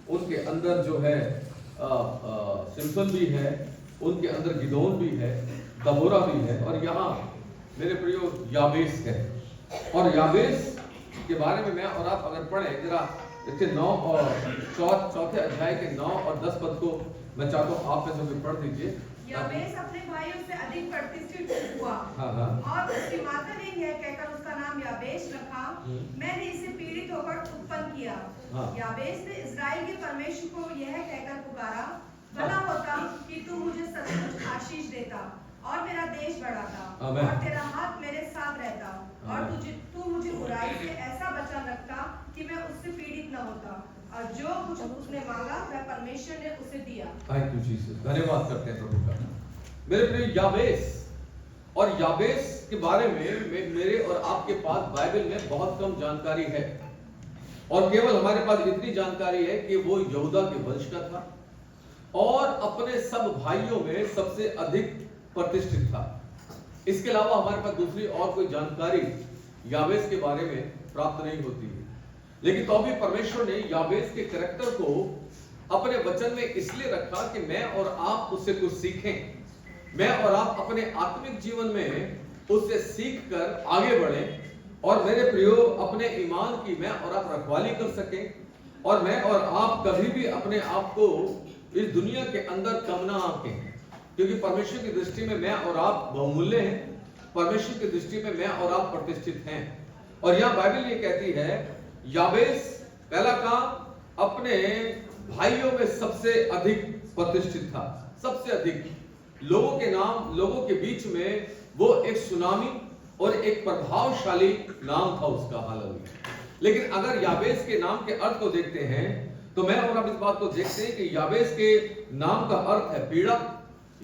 उनके अंदर जो है सिम्सन भी है, उनके अंदर गिदोन भी है, दबोरा भी है, और यहाँ मेरे प्रियो याबेस है। और याबेस के बारे में मैं और आप अगर पढ़ें जरा, इसके 9 और चौथे अध्याय के 9 और 10 पद को मैं चाहता हूँ आप में से पढ़ दीजिए। याबेस अपने भाइयों से अधिक प्रतिष्ठित हुआ। हाँ। और उसकी माता ने यह कहकर उसका नाम याबेश रखा, मैंने इसे पीड़ित होकर उत्पन्न किया। हाँ। याबेस ने इस्राएल के परमेश्वर को यह कहकर पुकारा, भला होता कि तू मुझे सचमुच आशीष देता और मेरा देश बढ़ाता और तेरा हाथ मेरे साथ रहता और तू मुझे बुराई से ऐसा बचा रखता कि मैं उससे पीड़ित न होता, और जो कुछ उसने मांगा वह परमेश्वर ने उसे दिया। थैंक यू जीसस, धन्यवाद करते हैं प्रभु का। मेरे प्रिय याबेस, और याबेस के बारे में मेरे और आपके पास बाइबल में बहुत कम जानकारी है, और केवल हमारे पास इतनी जानकारी है कि वो यहूदा के वंश का था और अपने सब भाइयों में सबसे अधिक प्रतिष्ठित था। इसके अलावा हमारे पास दूसरी और कोई जानकारी याबेस के बारे में प्राप्त नहीं होती है। लेकिन तो भी परमेश्वर ने याबेस के कैरेक्टर को अपने वचन में इसलिए रखा कि मैं और आप उससे कुछ सीखें, मैं और आप अपने आत्मिक जीवन में उससे सीख कर आगे बढ़ें, और मेरे प्रियो अपने ईमान की मैं और आप रखवाली कर सकें, और मैं और आप कभी भी अपने आप को इस दुनिया के अंदर कम ना आंकें, क्योंकि परमेश्वर की दृष्टि में मैं और आप बहुमूल्य हैं, परमेश्वर की दृष्टि में मैं और आप प्रतिष्ठित हैं। और यह बाइबल ये कहती है याबेस पहला काम अपने भाइयों में सबसे अधिक प्रतिष्ठित था, सबसे अधिक लोगों के नाम, लोगों के बीच में वो एक सुनामी और एक प्रभावशाली नाम था उसका। हालांकि लेकिन अगर याबेस के नाम के अर्थ को देखते हैं तो मैं और आप इस बात को देखते हैं कि याबेस के नाम का अर्थ है पीड़ा,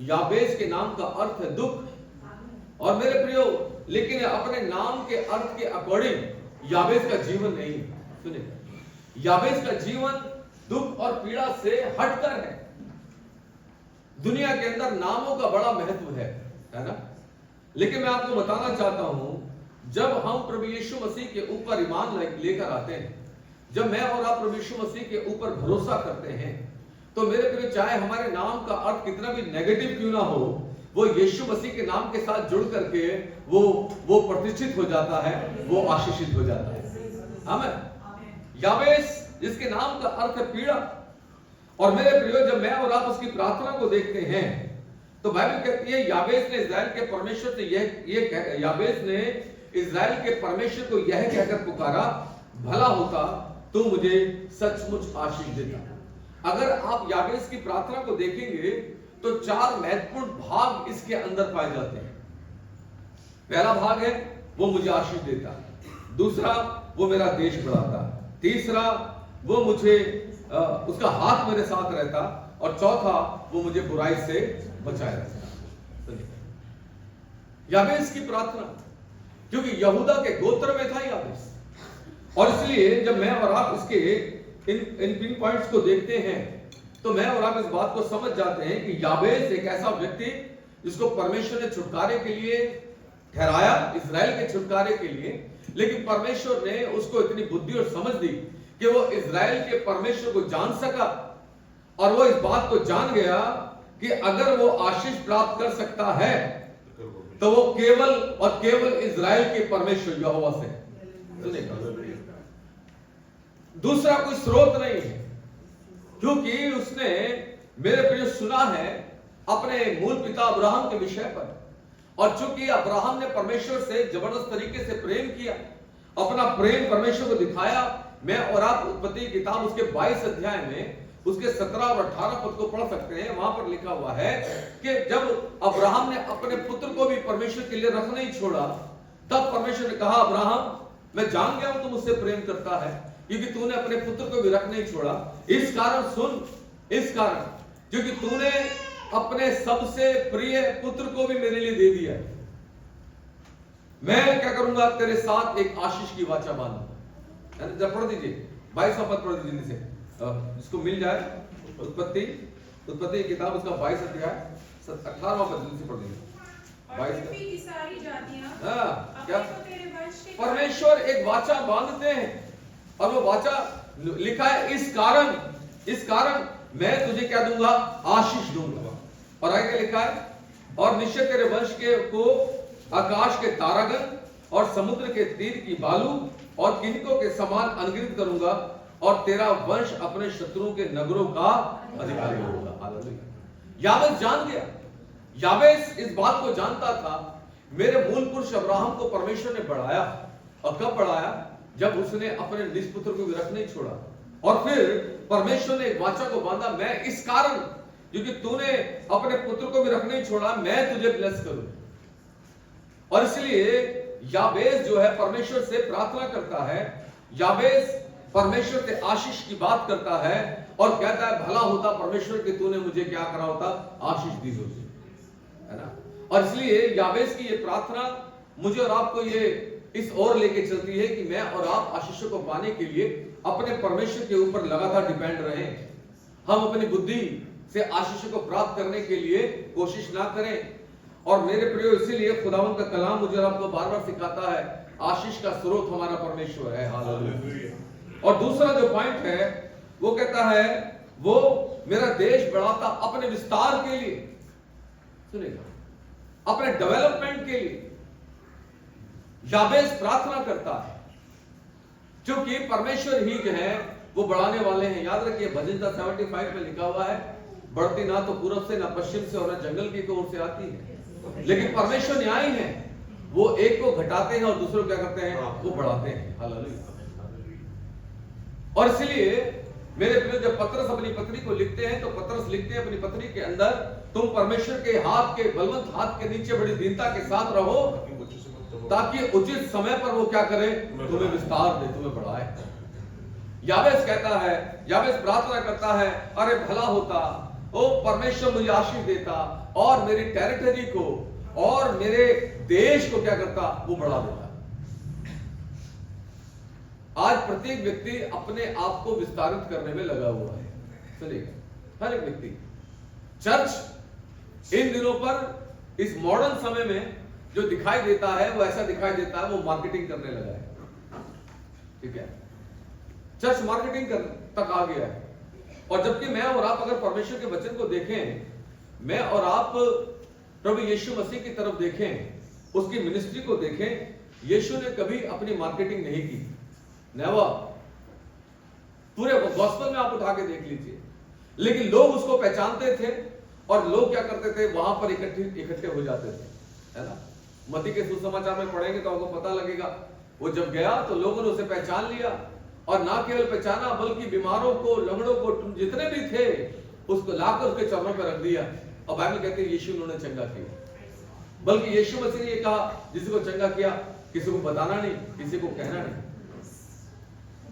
याबेस के नाम का अर्थ है दुख। और मेरे प्रियो लेकिन अपने नाम के अर्थ के अकॉर्डिंग याबेस का जीवन नहीं, सुनिए, याबेस का जीवन दुख और पीड़ा से हटकर है। दुनिया के अंदर नामों का बड़ा महत्व है ना, लेकिन मैं आपको बताना चाहता हूं, जब हम प्रभु यीशु मसीह के ऊपर ईमान लेकर आते हैं, जब मैं और आप प्रभु यीशु मसीह के ऊपर भरोसा करते हैं, तो मेरे प्रिय चाहे हमारे नाम का अर्थ कितना भी नेगेटिव क्यों ना हो, वो यीशु मसीह के नाम के साथ जुड़ करके वो प्रतिष्ठित हो जाता है, वो आशीषित हो जाता है। आमीन। याबेस जिसके नाम का अर्थ है पीड़ा, और मेरे प्रियो जब मैं और आप उसकी प्रार्थना को देखते हैं तो बाइबल कहती है याबेस ने इस्राएल के परमेश्वर से याबेस ने इस्राएल के परमेश्वर को यह कहकर पुकारा, भला होता तू मुझे सचमुच आशीष देता। अगर आप याबेस की प्रार्थना को देखेंगे तो 4 महत्वपूर्ण भाग इसके अंदर पाए जाते हैं। पहला भाग है वो मुझे आशीष देता, दूसरा वो मेरा देश बढ़ाता, तीसरा वो मुझे उसका हाथ मेरे साथ रहता, और चौथा वो मुझे बुराई से बचाए रखता। याबेस की प्रार्थना, क्योंकि यहूदा के गोत्र में था याबेस, और इसलिए जब मैं और आप इसके इन पिन पॉइंट्स को देखते हैं तो मैं और आप इस बात को समझ जाते हैं कि याबेस एक ऐसा व्यक्ति जिसको परमेश्वर ने छुटकारे के लिए ठहराया, इस्राएल के छुटकारे के लिए, लेकिन परमेश्वर ने उसको इतनी बुद्धि और समझ दी कि वो इस्राएल के परमेश्वर को जान सका, और वो इस बात को जान गया कि अगर वो आशीष प्राप्त कर सकता है तो वो केवल और केवल इस्राएल के परमेश्वर यहोवा से, दूसरा कोई स्रोत नहीं है। क्योंकि उसने मेरे प्रिय सुना है अपने मूल पिता अब्राहम के विषय पर, और चूंकि अब्राहम ने परमेश्वर से जबरदस्त तरीके से प्रेम किया, अपना प्रेम परमेश्वर को दिखाया। मैं और आप उत्पत्ति किताब उसके 22 अध्याय में उसके 17 और 18 पद को पढ़ सकते हैं। वहां पर लिखा हुआ है कि जब अब्राहम ने अपने पुत्र को भी परमेश्वर के लिए रख नहीं छोड़ा, तब परमेश्वर ने कहा, अब्राहम मैं जान गया हूं तुम मुझसे प्रेम करता है, क्योंकि तूने अपने पुत्र को भी रख नहीं छोड़ा। इस कारण सुन, इस कारण क्योंकि तूने अपने सबसे प्रिय पुत्र को भी मेरे लिए दे दिया, मैं क्या करूंगा, तेरे साथ एक आशीष की वाचा बांधूंगा। जब पढ़ दीजिए 22वां पद पढ़ दीजिए से, जिसको मिल जाए, उत्पत्ति किताब उसका 22 अध्याय 18वां पद से पढ़ दीजिए। 22 की सारी जातियां क्या तेरे वंश के परमेश्वर एक वाचा बांधते हैं, और वो वाचा लिखा है इस कारण इस कारण मैं तुझे क्या दूंगा, आशीष दूंगा। और आगे लिखा है, और निश्चय तेरे वंश के को आकाश के तारागण और समुद्र के तीर की बालू और किनको के समान अनगिनत करूंगा, और तेरा वंश अपने शत्रुओं के नगरों का अधिकारी होगा। हालेलुया। यावेस जान गया, यावेस इस बात को जानता था, मेरे मूल पुरुष अब्राहम को परमेश्वर ने बढ़ाया। और कब बढ़ाया? जब उसने अपने निष्पुत्र को भी रख नहीं छोड़ा। और फिर परमेश्वर ने एक वाचा को बांधा, मैं इस कारण, क्योंकि तूने अपने पुत्र को भी रख नहीं छोड़ा, मैं तुझे ब्लेस करूं। और इसलिए यावेस जो है परमेश्वर से प्रार्थना करता है, यावेस परमेश्वर से आशीष की बात करता है और कहता है, भला होता परमेश्वर कि तूने मुझे क्या करा होता, आशीष दी होती, है ना। और इसलिए यावेस की ये प्रार्थना मुझे और आपको ये इस ओर लेके चलती है कि मैं और आप आशीषों को पाने के लिए अपने परमेश्वर के ऊपर लगातार डिपेंड रहें। हम अपनी बुद्धि से आशीषों को प्राप्त करने के लिए कोशिश ना करें। और मेरे प्रियो, इसीलिए खुदावंद का कलाम मुझे और आपको बार बार सिखाता है, आशीष का स्रोत हमारा परमेश्वर है। हालेलुया। और दूसरा जो पॉइंट है वो कहता है, वो मेरा देश बढ़ाता अपने विस्तार के लिए, सुनेगा, अपने डेवलपमेंट के लिए यावेस प्रार्थना करता है, क्योंकि परमेश्वर ही जो है वो बढ़ाने वाले हैं। याद रखिए, भजन 75 में लिखा हुआ है, बढ़ती ना तो पूरब से, ना पश्चिम से और ना जंगल की ओर से आती है, लेकिन परमेश्वर न्यायी है, वो एक को घटाते हैं और दूसरे को क्या करते हैं, वो बढ़ाते हैं। हालेलुया। और इसलिए मेरे प्रिय, जब पतरस अपनी पत्री को लिखते हैं तो पतरस लिखते हैं अपनी पत्री के अंदर, तुम परमेश्वर के हाथ के बलवंत हाथ के नीचे बड़ी दीनता के साथ रहो, ताकि उचित समय पर वो क्या करे, तुम्हें विस्तार दे, तुम्हें बढ़ाए। यावेस कहता है, यावेस प्रार्थना करता है, अरे भला होता ओ परमेश्वर मुझे आशीष देता और मेरी टेरिटरी को और मेरे देश को क्या करता, वो बढ़ा देता। आज प्रत्येक व्यक्ति अपने आप को विस्तारित करने में लगा हुआ है, सुनिएगा, हर एक व्यक्ति। चर्च इन दिनों पर इस मॉडर्न समय में जो दिखाई देता है वो ऐसा दिखाई देता है, वो मार्केटिंग करने लगा है। ठीक है, चर्च मार्केटिंग तक आ गया है। और जबकि मैं और आप अगर परमेश्वर के वचन को देखें, मैं और आप प्रभु यीशु मसीह की तरफ देखें, उसकी मिनिस्ट्री को देखें, यीशु ने कभी अपनी मार्केटिंग नहीं की, नेवर। पूरे गॉस्पेल में आप उठा के देख लीजिए। लेकिन लोग उसको पहचानते थे और लोग क्या करते थे, वहां पर इकट्ठे हो जाते थे, है ना। मत्ती के सुसमाचार में पढ़ेंगे तो आपको पता लगेगा, वो जब गया तो लोगों ने उसे पहचान लिया, और ना केवल पहचाना बल्कि बीमारों को, लंगड़ों को, जितने भी थे उसको लाकर उसके चरणों पर रख दिया। और बाइबल कहते हैं यीशु उन्होंने चंगा किया। बल्कि यीशु मसीह ने ये कहा, जिसी को चंगा किया किसी को बताना नहीं, किसी को कहना नहीं।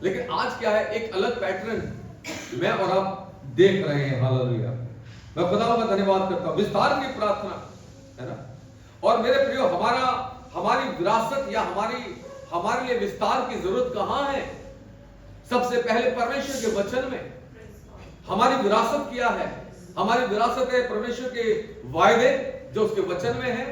लेकिन आज क्या है, एक अलग पैटर्न मैं और आप देख रहे हैं। हालेलुया। मैं खुदा का धन्यवाद करता हूं, विस्तार की प्रार्थना, है ना। और मेरे प्रियो, हमारी विरासत या हमारे लिए विस्तार की जरूरत कहां है? सबसे पहले परमेश्वर के वचन में। हमारी विरासत क्या है? हमारी विरासत है परमेश्वर के वायदे जो उसके वचन में है।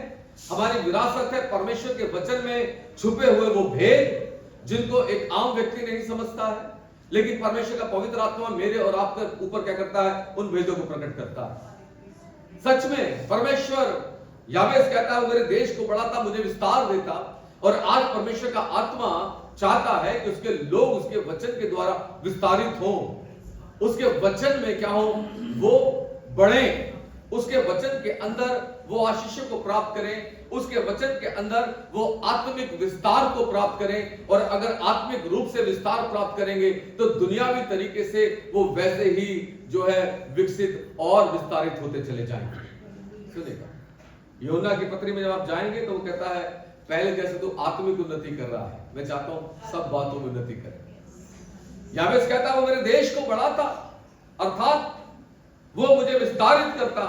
हमारी विरासत है परमेश्वर के वचन में छुपे हुए वो भेद जिनको एक आम व्यक्ति नहीं समझता है, लेकिन परमेश्वर का पवित्र आत्मा मेरे और आपके ऊपर क्या करता है, उन भेदों को प्रकट करता है। सच में परमेश्वर, यावेस कहता है, मेरे देश को बढ़ाता, मुझे विस्तार देता। और आज परमेश्वर का आत्मा चाहता है कि उसके लोग उसके वचन के द्वारा विस्तारित हो, उसके वचन में क्या हो, वो बढ़े, उसके वचन के अंदर वो आशीषों को प्राप्त करें, उसके वचन के अंदर वो आत्मिक विस्तार को प्राप्त करें। और अगर आत्मिक रूप से विस्तार प्राप्त करेंगे तो दुनियावी तरीके से वो वैसे ही जो है विकसित और विस्तारित होते चले जाएंगे। सुनिएगा, यूहन्ना की पत्री में जब आप जाएंगे तो वो कहता है, पहले जैसे तो आत्मिक उन्नति कर रहा है, मैं चाहता हूं सब बातों में उन्नति करे। यावेस कहता है, वो मेरे देश को बढ़ाता, अर्थात वो मुझे विस्तारित करता।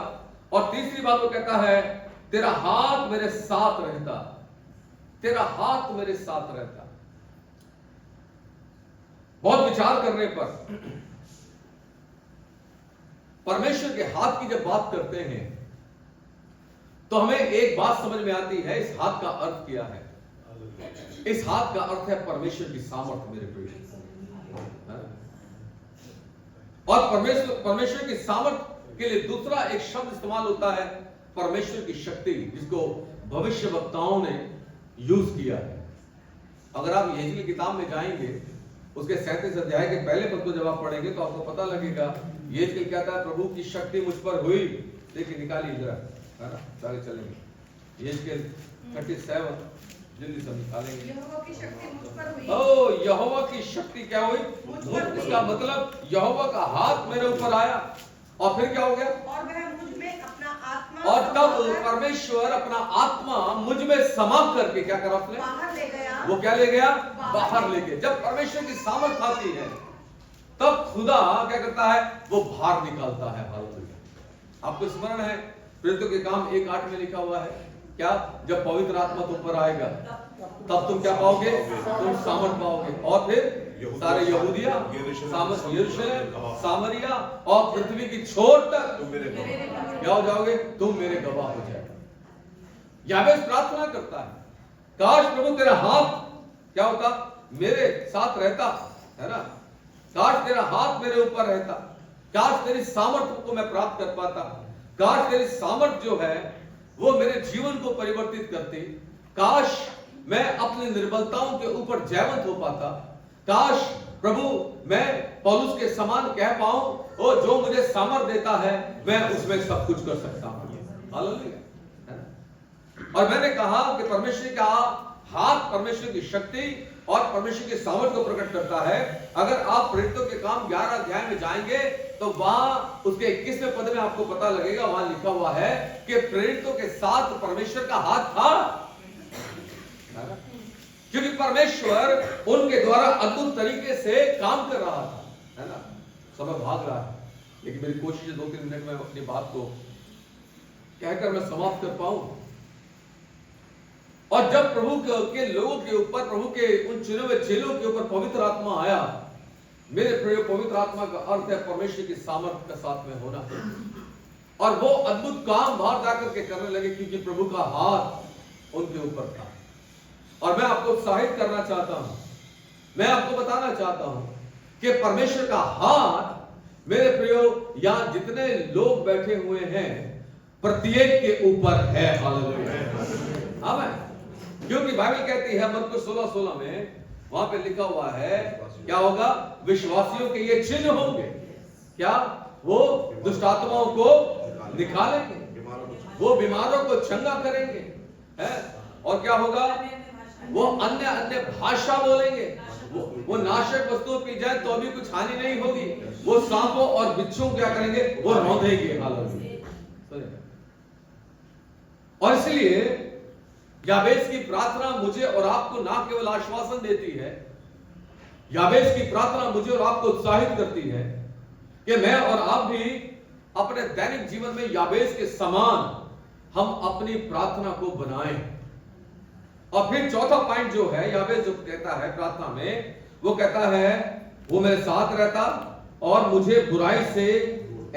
और तीसरी बात वो कहता है, तेरा हाथ मेरे साथ रहता, तेरा हाथ मेरे साथ रहता। बहुत विचार करने पर परमेश्वर के हाथ की जब बात करते हैं तो हमें एक बात समझ में आती है, इस हाथ का अर्थ क्या है। इस हाथ का अर्थ है परमेश्वर की सामर्थ, मेरे प्रिय। और परमेश्वर की सामर्थ के लिए दूसरा एक शब्द इस्तेमाल होता है परमेश्वर की शक्ति, जिसको भविष्य वक्ताओं ने यूज किया है। अगर आप यही की किताब में जाएंगे, उसके 37 अध्याय के पहले पद को जब आप पढ़ेंगे तो आपको पता लगेगा ये क्या था, प्रभु की शक्ति मुझ पर हुई। देखिए निकालिए जरा, है ना, आगे चलेंगे। ये 37 जल्दी से निकालेंगे। यहोवा की शक्ति मुझ पर हुई। ओ यहोवा की शक्ति क्या हुई? इसका मतलब यहोवा का हाथ मेरे ऊपर आया और फिर क्या हो गया? और वह मुझ में अपना आत्मा, और तब परमेश्वर अपना आत्मा मुझ में समा करके क्या करा उसने? बाहर ले गया। वो क्या ले गया? बाहर ले गया। जब परमेश्वर की सामर्थ आती है तब खुदा क्या करता है? वो बाहर निकालता है। हालेलुया। आपको स्मरण है प्रेरितों के काम 1:8 में लिखा हुआ है क्या? जब पवित्र आत्मा तुम पर आएगा तब तुम क्या पाओगे? तुम सामर्थ पाओगे और फिर सारे यहूदिया, यरूशलेम, सामरिया और पृथ्वी की छोर तक क्या हो जाओगे? तुम मेरे गवाह हो जाएगा। यावेस प्रार्थना करता है, काश प्रभु तेरा हाथ क्या होता? मेरे साथ रहता, है ना। काश तेरा हाथ मेरे ऊपर रहता, काश तेरी सामर्थ को मैं प्राप्त कर पाता, काश तेरी सामर्थ जो है वो मेरे जीवन को परिवर्तित करती, काश मैं अपनी निर्बलताओं के ऊपर जयवंत हो पाता, काश प्रभु मैं पौलुस के समान कह पाऊं, और जो मुझे सामर्थ देता है मैं उसमें सब कुछ कर सकता हूं। हालेलुया। और मैंने कहा कि परमेश्वर का हाथ परमेश्वर की शक्ति और परमेश्वर की सामर्थ को प्रकट करता है। अगर आप प्रेरितों के काम 11 अध्याय में जाएंगे तो वहां उसके 21वें पद में आपको पता लगेगा, वहां लिखा हुआ है कि प्रेरितों के साथ परमेश्वर का हाथ था, क्योंकि परमेश्वर उनके द्वारा अद्भुत तरीके से काम कर रहा था, है ना। समय भाग रहा है, लेकिन मेरी कोशिश है 2-3 मिनट में अपनी बात को कहकर मैं समाप्त कर पाऊं। और जब प्रभु के लोगों के ऊपर, प्रभु के उन चुने हुए चेलों के ऊपर पवित्र आत्मा आया, मेरे प्रिय, पवित्र आत्मा का अर्थ है परमेश्वर की सामर्थ का साथ में होना, और वो अद्भुत काम बाहर जाकर के करने लगे क्योंकि प्रभु का हाथ उनके ऊपर था। और मैं आपको उत्साहित करना चाहता हूं, मैं आपको बताना चाहता हूं कि परमेश्वर का हाथ मेरे प्रियो यहां जितने लोग बैठे हुए हैं प्रत्येक के ऊपर है। हालेलुया। आमीन। क्योंकि बाइबल कहती है मरकुस 16:16 में, वहां पे लिखा हुआ है क्या होगा? विश्वासियों के ये चिन्ह होंगे, क्या? वो दुष्ट आत्माओं को निकालेंगे, वो बीमारों को चंगा करेंगे, है? और क्या होगा? वो अन्य भाषा बोलेंगे, वो नाशक वस्तु पी जाए तो भी कुछ हानि नहीं होगी, वो सांपों और बिच्छू क्या करेंगे? वो रौंदेंगे। हालेलुया। और इसलिए याबेस की प्रार्थना मुझे और आपको ना केवल आश्वासन देती है, याबेस की प्रार्थना मुझे और आपको उत्साहित करती है कि मैं और आप भी अपने दैनिक जीवन में याबेस के समान हम अपनी प्रार्थना को बनाएं। और फिर चौथा पॉइंट जो है, याबेस जो कहता है प्रार्थना में, वो कहता है वो मेरे साथ रहता और मुझे बुराई से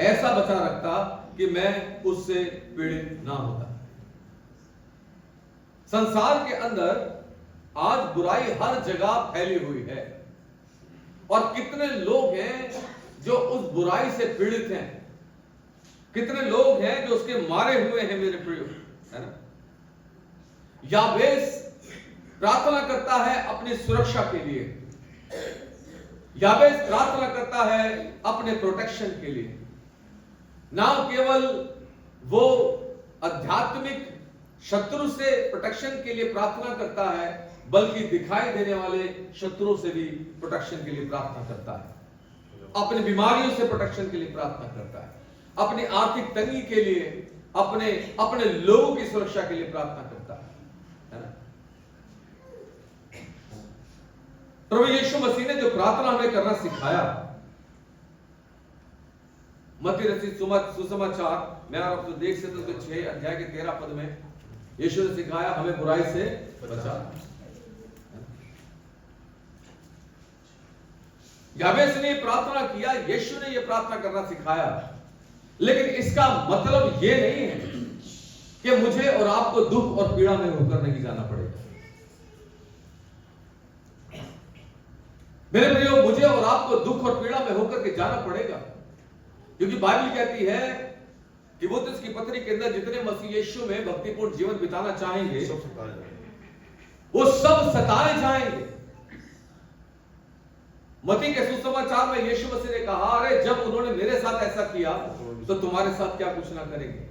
ऐसा बचा रखता कि मैं उससे पीड़ित ना होता। संसार के अंदर आज बुराई हर जगह फैली हुई है, और कितने लोग हैं जो उस बुराई से पीड़ित हैं, कितने लोग हैं जो उसके मारे हुए हैं मेरे प्रियो, है ना। याबेस प्रार्थना करता है अपनी सुरक्षा के लिए, याबेस प्रार्थना करता है अपने प्रोटेक्शन के लिए। ना केवल वो आध्यात्मिक शत्रु से प्रोटेक्शन के लिए प्रार्थना करता है, बल्कि दिखाई देने वाले शत्रुओं से भी प्रोटेक्शन के लिए प्रार्थना करता है, अपनी बीमारियों से प्रोटेक्शन के लिए प्रार्थना करता है, अपनी आर्थिक तंगी के लिए, अपने लोगों की सुरक्षा के लिए प्रार्थना करता है ना। प्रभु यीशु मसीह ने जो प्रार्थना हमें करना सिखाया, मत्ती रचित सुसमाचार में आप तो देख सकते हो 6 अध्याय के 13 पद में यीशु ने सिखाया हमें बुराई से बचा। याबेस ने प्रार्थना किया, यीशु ने यह प्रार्थना करना सिखाया, लेकिन इसका मतलब यह नहीं है कि मुझे और आपको दुख और पीड़ा में होकर नहीं जाना पड़ेगा। मेरे प्रियो, मुझे और आपको दुख और पीड़ा में होकर के जाना पड़ेगा, क्योंकि बाइबल कहती है कि वो तीतुस की पत्री के अंदर जितने मसीह यीशु में भक्तिपूर्ण जीवन बिताना चाहेंगे वो सब सताए जाएंगे। मत्ती के सुसमाचार में यीशु मसीह ने कहा, अरे जब उन्होंने मेरे साथ ऐसा किया तो तुम्हारे साथ क्या कुछ ना करेंगे।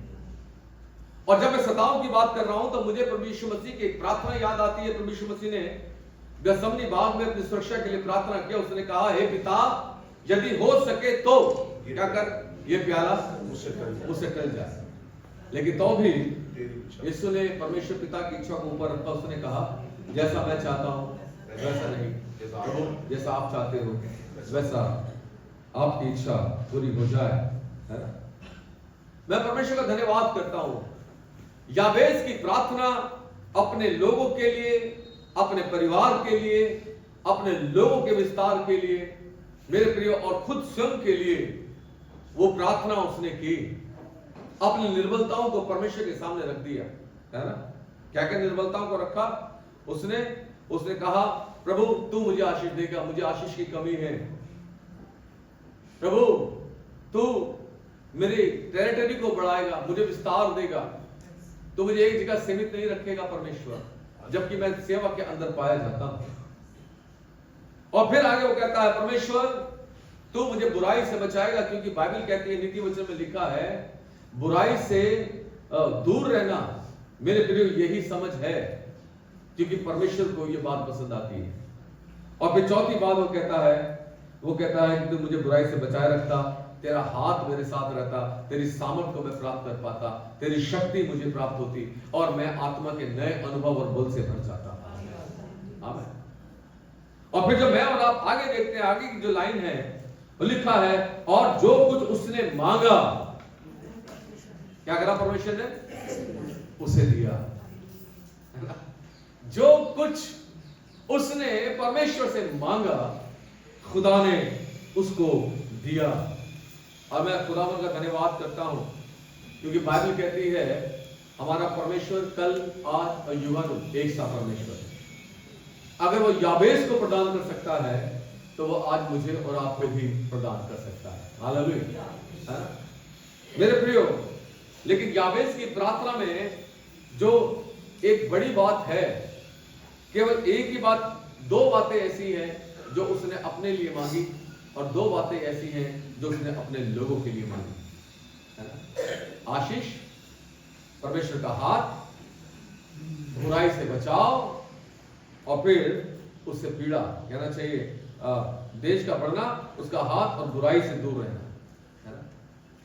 और जब मैं सताओं की बात कर रहा हूं तो मुझे प्रभु यीशु मसीह की एक प्रार्थना याद आती है। प्रभु यीशु मसीह ने गethsemane बाग में अपनी सुरक्षा के लिए प्रार्थना किया। उसने कहा, हे पिता यदि हो सके तो क्या कर, ये प्याला मुझसे टल जाए। लेकिन तो भी यीशु ने परमेश्वर पिता की इच्छा को ऊपर रखा। उसने कहा, जैसा मैं चाहता हूं वैसा नहीं, जैसा आप चाहते हो वैसा आपकी इच्छा पूरी हो जाए, है ना। मैं परमेश्वर का धन्यवाद करता हूं। याबेस की प्रार्थना अपने लोगों के लिए, अपने परिवार के लिए, अपने लोगों के विस्तार के लिए, मेरे प्रिय, और खुद स्वयं के लिए वो प्रार्थना उसने की। अपनी निर्बलताओं को परमेश्वर के सामने रख दिया, है ना। क्या क्या निर्बलताओं को रखा उसने कहा, प्रभु तू मुझे आशीष देगा, मुझे आशीष की कमी है। प्रभु तू मेरी टेरिटरी को बढ़ाएगा, मुझे विस्तार देगा, तो मुझे एक जगह सीमित नहीं रखेगा परमेश्वर, जबकि मैं सेवा के अंदर पाया जाता हूं। और फिर आगे वो कहता है, परमेश्वर तू मुझे बुराई से बचाएगा, क्योंकि बाइबल कहती है, नीति वचन में लिखा है, बुराई से दूर रहना मेरे प्रिय यही समझ है, क्योंकि परमेश्वर को यह बात पसंद आती है। और फिर चौथी बात वो कहता है कि तू मुझे बुराई से बचाए रखता, तेरा हाथ मेरे साथ रहता, तेरी सामर्थ को मैं प्राप्त कर पाता, तेरी शक्ति मुझे प्राप्त होती और मैं आत्मा के नए अनुभव और बल से भर जाता। आमीन। और फिर जब मैं और आप आगे देखते हैं, आगे की जो लाइन है वो लिखा है, और जो कुछ उसने मांगा, क्या करा परमेश्वर ने, उसे दिया। जो कुछ उसने परमेश्वर से मांगा खुदा ने उसको दिया। और मैं खुदावन का धन्यवाद करता हूं, क्योंकि बाइबल कहती है हमारा परमेश्वर कल, आज और युगानुग एक सा परमेश्वर है। अगर वो याबेस को प्रदान कर सकता है तो वो आज मुझे और आपको भी प्रदान कर सकता है। हालेलुया। मेरे प्रियो, लेकिन याबेस की प्रार्थना में जो एक बड़ी बात है, केवल एक ही बात, दो बातें ऐसी हैं जो उसने अपने लिए मांगी और दो बातें ऐसी हैं जो उसने अपने लोगों के लिए मांगी, है ना। आशीष, परमेश्वर का हाथ, बुराई से बचाव, और फिर उससे पीड़ा, कहना चाहिए देश का बढ़ना, उसका हाथ, और बुराई से दूर रहना, है ना।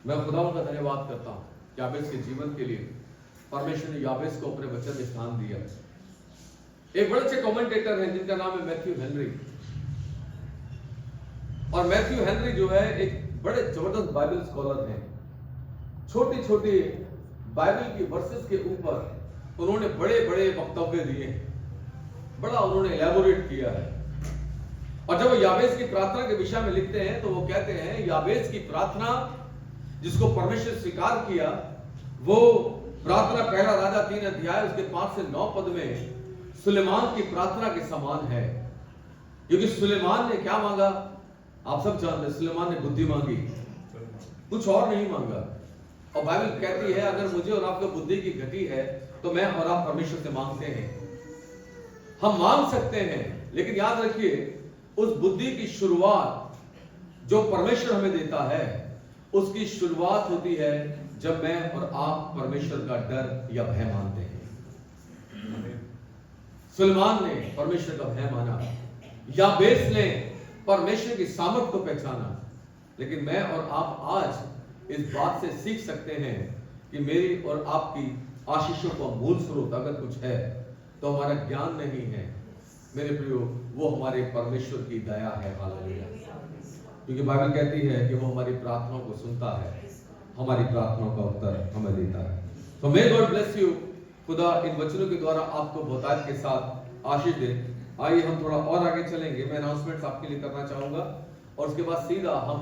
मैं खुदावंद का धन्यवाद करता हूं याबेस के जीवन के लिए। परमेश्वर ने याबेस को अपने वचन में स्थान दिया। एक बड़े अच्छे कमेंटेटर हैं जिनका नाम है मैथ्यू हेनरी, और मैथ्यू हेनरी जो है एक बड़े जबरदस्त बाइबल स्कॉलर हैं। छोटी छोटी बाइबल की वर्सेस के ऊपर उन्होंने बड़े बड़े वक्तव्य दिए, बड़ा उन्होंने एलैबोरेट किया है। और जब वो याबेस की प्रार्थना के विषय में लिखते हैं तो वो कहते हैं, याबेस की प्रार्थना जिसको परमेश्वर स्वीकार किया, वो प्रार्थना पहला राजा 3 अध्याय उसके 5 से 9 पद में सुलेमान की प्रार्थना के समान है। क्योंकि सुलेमान ने क्या मांगा आप सब जानते हैं, सुलेमान ने बुद्धि मांगी, कुछ और नहीं मांगा। और बाइबल कहती है अगर मुझे और आपको बुद्धि की घटी है तो मैं और आप परमेश्वर से मांगते हैं, हम मांग सकते हैं, लेकिन याद रखिए उस बुद्धि की शुरुआत जो परमेश्वर हमें देता है उसकी शुरुआत होती है जब मैं और आप परमेश्वर का डर या भय मानते हैं। सुलेमान ने परमेश्वर का भय माना, याबेस ने परमेश्वर की सामर्थ को पहचाना। लेकिन मैं और आप आज इस बात से सीख सकते हैं कि मेरी और आपकी आशीषों का मूल स्रोत अगर कुछ है तो हमारा ज्ञान नहीं है मेरे प्रियो, वो हमारे परमेश्वर की दया है। हालेलुया। क्योंकि बाइबल कहती है कि वो हमारी प्रार्थनाओं को सुनता है, हमारी प्रार्थनाओं का उत्तर हमें देता है। तो मे गॉड ब्लेस यू। खुदा इन वचनों के द्वारा आपको बहुतायत के साथ आशीष दे। आइए हम थोड़ा और आगे चलेंगे। मैं अनाउंसमेंट्स आपके लिए करना चाहूंगा और उसके बाद सीधा हम